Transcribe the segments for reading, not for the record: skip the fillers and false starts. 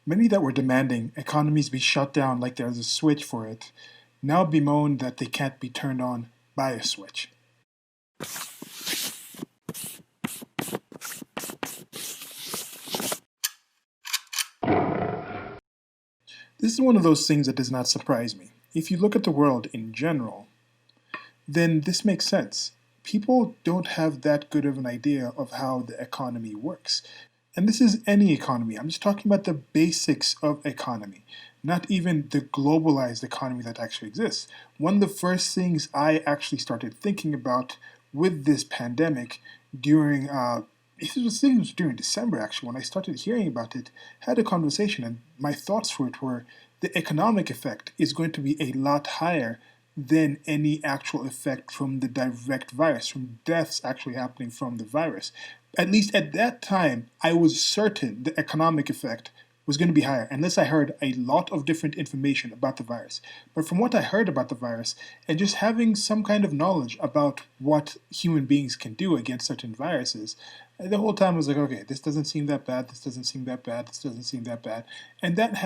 Many that were demanding economies be shut down like there's a switch for it now bemoan that they can't be turned on by a switch. This is one of those things that does not surprise me. If you look at the world in general, then this makes sense. People don't have that good of an idea of how the economy works. And this is any economy. I'm just talking about the basics of economy, not even the globalized economy that actually exists. One of the first things I actually started thinking about with this pandemic during it was during December actually when I started hearing about it, had a conversation, and my thoughts for it were the economic effect is going to be a lot higher than any actual effect from the direct virus, from deaths actually happening from the virus. At least at that time, I was certain the economic effect was going to be higher, unless I heard a lot of different information about the virus. But from what I heard about the virus, and just having some kind of knowledge about what human beings can do against certain viruses, the whole time I was like, okay, this doesn't seem that bad, this doesn't seem that bad, this doesn't seem that bad. And that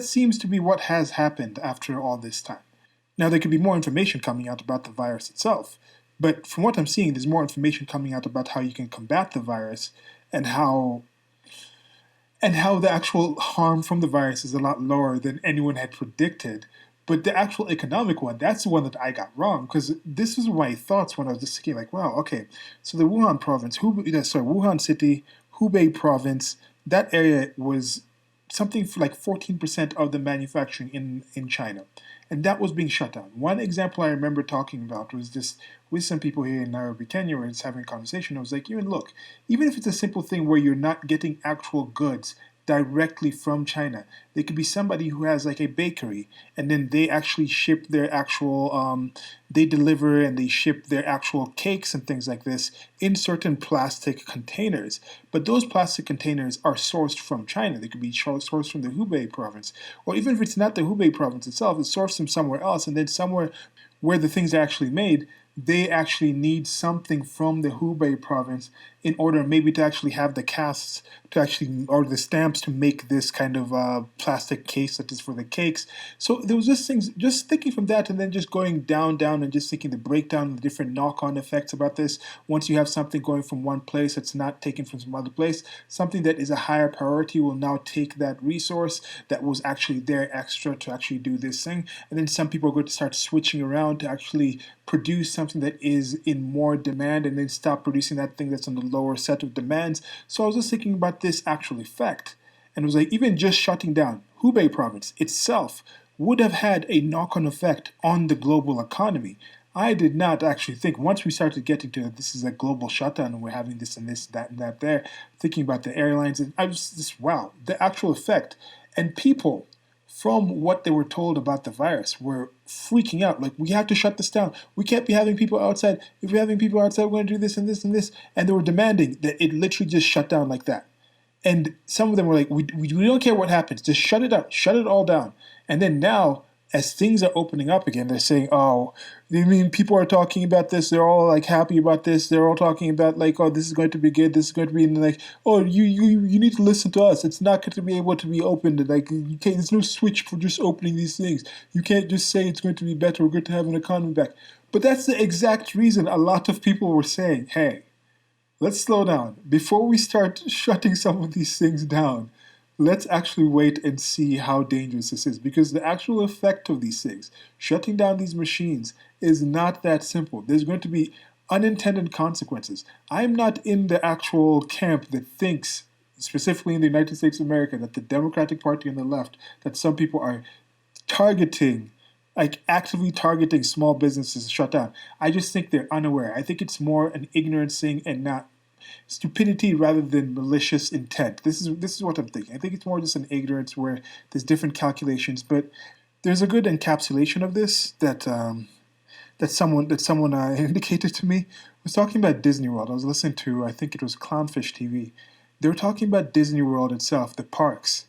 seems to be what has happened after all this time. Now, there could be more information coming out about the virus itself, but from what I'm seeing, there's more information coming out about how you can combat the virus and how the actual harm from the virus is a lot lower than anyone had predicted. But the actual economic one, that's the one that I got wrong, because this was my thoughts when I was just thinking, like, wow, okay, so the Wuhan province, Wuhan city, Hubei province, that area was something for like 14% of the manufacturing in China. And that was being shut down. One example I remember talking about was just with some people here in Nairobi, Kenya, where it's having a conversation. I was like, even look, even if it's a simple thing where you're not getting actual goods directly from China, there could be somebody who has like a bakery, and then they actually ship their actual, they deliver and they ship their actual cakes and things like this in certain plastic containers. But those plastic containers are sourced from China. They could be sourced from the Hubei province, or even if it's not the Hubei province itself, it's sourced from somewhere else, and then somewhere where the things are actually made, they actually need something from the Hubei province in order maybe to actually have the casts to actually, or the stamps to make this kind of plastic case that is for the cakes. So there was just things, just thinking from that and then just going down and just thinking the breakdown of the different knock-on effects about this. Once you have something going from one place that's not taken from some other place, something that is a higher priority will now take that resource that was actually there extra to actually do this thing. And then some people are going to start switching around to actually produce something that is in more demand and then stop producing that thing that's on the lower set of demands. So I was just thinking about this actual effect, and it was like even just shutting down Hubei province itself would have had a knock-on effect on the global economy. I did not actually think, once we started getting to this is a global shutdown and we're having this and this, that and that there, thinking about the airlines, and I was just, wow, the actual effect. And people, from what they were told about the virus, were freaking out. Like, we have to shut this down. We can't be having people outside. If we're having people outside, we're going to do this and this and this. And they were demanding that it literally just shut down like that. And some of them were like, we don't care what happens. Just shut it out. Shut it all down. And then now, as things are opening up again, they're saying, oh, you mean people are talking about this? They're all like happy about this. They're all talking about like, oh, this is going to be good. This is going to be like, oh, you need to listen to us. It's not going to be able to be opened. Like, you can't. There's no switch for just opening these things. You can't just say it's going to be better. We're going to have an economy back. But that's the exact reason a lot of people were saying, hey, let's slow down. Before we start shutting some of these things down, let's actually wait and see how dangerous this is. Because the actual effect of these things, shutting down these machines, is not that simple. There's going to be unintended consequences. I'm not in the actual camp that thinks, specifically in the United States of America, that the Democratic Party on the left, that some people are targeting, like actively targeting small businesses to shut down. I just think they're unaware. I think it's more an ignorance thing and not stupidity rather than malicious intent. This is what I'm thinking. I think it's more just an ignorance where there's different calculations, but there's a good encapsulation of this that someone indicated to me. I was talking about Disney World. I was listening to, I think it was Clownfish TV. They were talking about Disney World itself, the parks,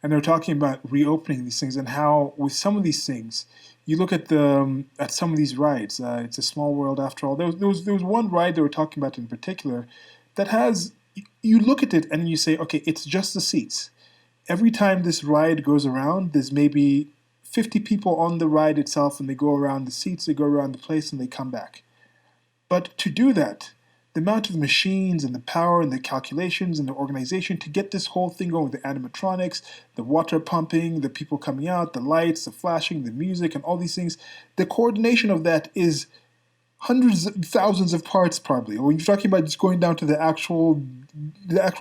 and they were talking about reopening these things and how with some of these things, you look at some of these rides. It's a small world after all. There was one ride they were talking about in particular that has, you look at it and you say, okay, it's just the seats. Every time this ride goes around, there's maybe 50 people on the ride itself, and they go around the seats, they go around the place, and they come back. But to do that, the amount of machines and the power and the calculations and the organization to get this whole thing going, the animatronics, the water pumping, the people coming out, the lights, the flashing, the music, and all these things, the coordination of that is hundreds of thousands of parts probably. When you're talking about just going down to the actual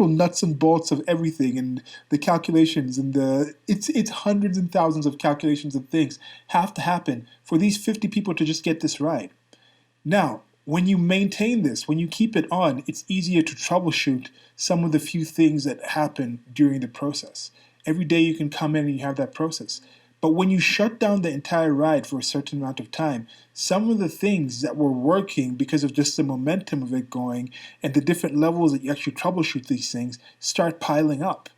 nuts and bolts of everything and the calculations and it's hundreds and thousands of calculations and things have to happen for these 50 people to just get this right. Now, when you maintain this, when you keep it on, it's easier to troubleshoot some of the few things that happen during the process. Every day you can come in and you have that process. But when you shut down the entire ride for a certain amount of time, some of the things that were working because of just the momentum of it going and the different levels that you actually troubleshoot these things start piling up.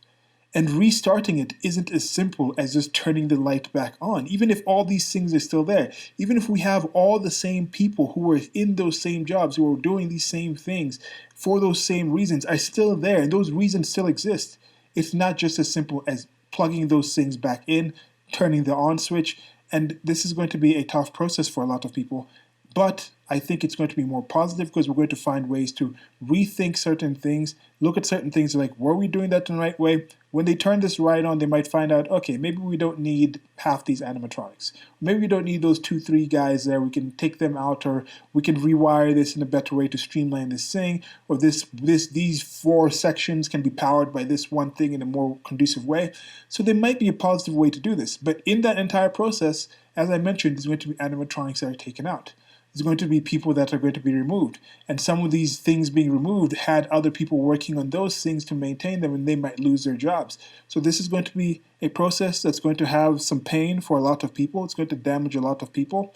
And restarting it isn't as simple as just turning the light back on. Even if all these things are still there, even if we have all the same people who are in those same jobs, who are doing these same things for those same reasons, are still there, and those reasons still exist. It's not just as simple as plugging those things back in, turning the on switch, and this is going to be a tough process for a lot of people. But I think it's going to be more positive because we're going to find ways to rethink certain things, look at certain things like, were we doing that in the right way? When they turn this right on, they might find out, okay, maybe we don't need half these animatronics. Maybe we don't need those 2, 3 guys there. We can take them out, or we can rewire this in a better way to streamline this thing, or these 4 sections can be powered by this one thing in a more conducive way. So there might be a positive way to do this. But in that entire process, as I mentioned, there's going to be animatronics that are taken out. There's going to be people that are going to be removed. And some of these things being removed had other people working on those things to maintain them, and they might lose their jobs. So this is going to be a process that's going to have some pain for a lot of people. It's going to damage a lot of people.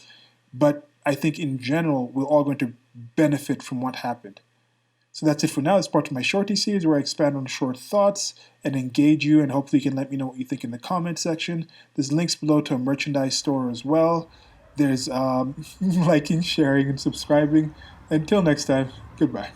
But I think in general, we're all going to benefit from what happened. So that's it for now. It's part of my shorty series where I expand on short thoughts and engage you, and hopefully you can let me know what you think in the comment section. There's links below to a merchandise store as well. There's liking, sharing, and subscribing. Until next time, goodbye.